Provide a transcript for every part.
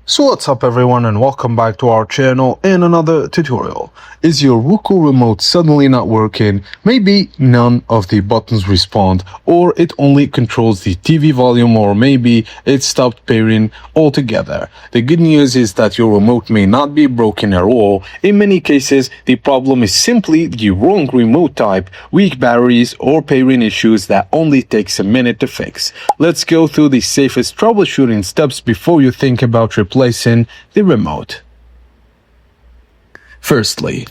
So what's up everyone, and welcome back to our channel in another tutorial. Is your Roku remote suddenly not working? Maybe none of the buttons respond, or it only controls the TV volume, or maybe it stopped pairing altogether. The good news is that your remote may not be broken at all. In many cases, the problem is simply the wrong remote type, weak batteries, or pairing issues that only takes a minute to fix. Let's go through the safest troubleshooting steps before you think about replacing the remote. Firstly,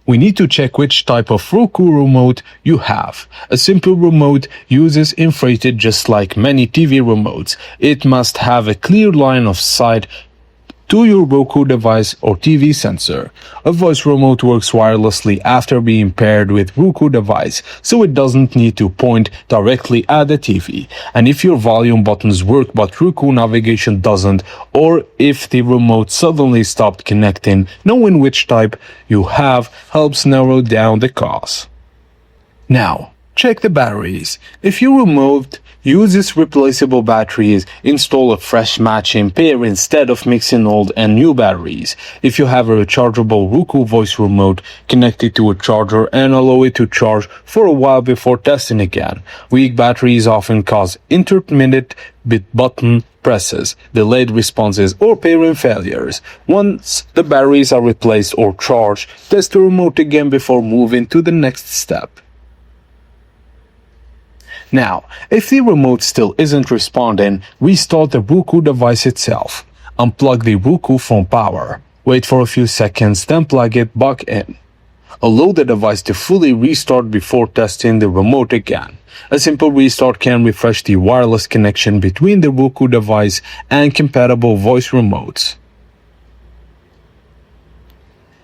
we need to check which type of Roku remote you have. A simple remote uses infrared just like many TV remotes. It must have a clear line of sight to your Roku device or TV sensor. A voice remote works wirelessly after being paired with Roku device, so it doesn't need to point directly at the TV. And if your volume buttons work but Roku navigation doesn't, or if the remote suddenly stopped connecting, knowing which type you have helps narrow down the cause. Now, check the batteries. If your remote uses replaceable batteries, install a fresh matching pair instead of mixing old and new batteries. If you have a rechargeable Roku voice remote, connect it to a charger and allow it to charge for a while before testing again. Weak batteries often cause intermittent button presses, delayed responses, or pairing failures. Once the batteries are replaced or charged, test the remote again before moving to the next step. Now, if the remote still isn't responding, restart the Roku device itself. Unplug the Roku from power. Wait for a few seconds, then plug it back in. Allow the device to fully restart before testing the remote again. A simple restart can refresh the wireless connection between the Roku device and compatible voice remotes.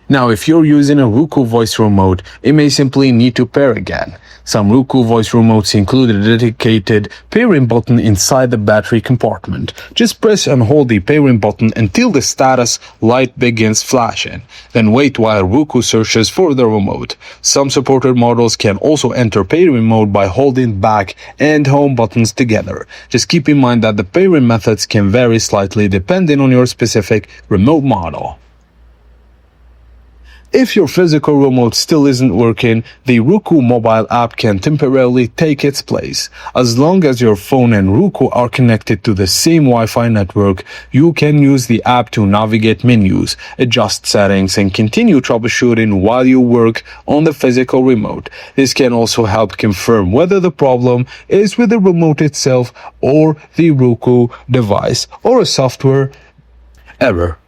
Now, if you're using a Roku voice remote, it may simply need to pair again. Some Roku voice remotes include a dedicated pairing button inside the battery compartment. Just press and hold the pairing button until the status light begins flashing. Then wait while Roku searches for the remote. Some supported models can also enter pairing mode by holding back and home buttons together. Just keep in mind that the pairing methods can vary slightly depending on your specific remote model. If your physical remote still isn't working, the Roku mobile app can temporarily take its place. As long as your phone and Roku are connected to the same Wi-Fi network, you can use the app to navigate menus, adjust settings, and continue troubleshooting while you work on the physical remote. This can also help confirm whether the problem is with the remote itself or the Roku device or a software error.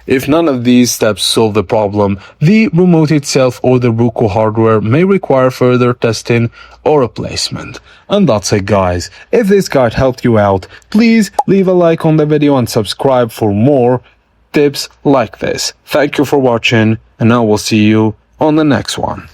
If none of these steps solve the problem, the remote itself or the Roku hardware may require further testing or replacement. And that's it, guys. If this guide helped you out, please leave a like on the video and subscribe for more tips like this. Thank you for watching, and I will see you on the next one.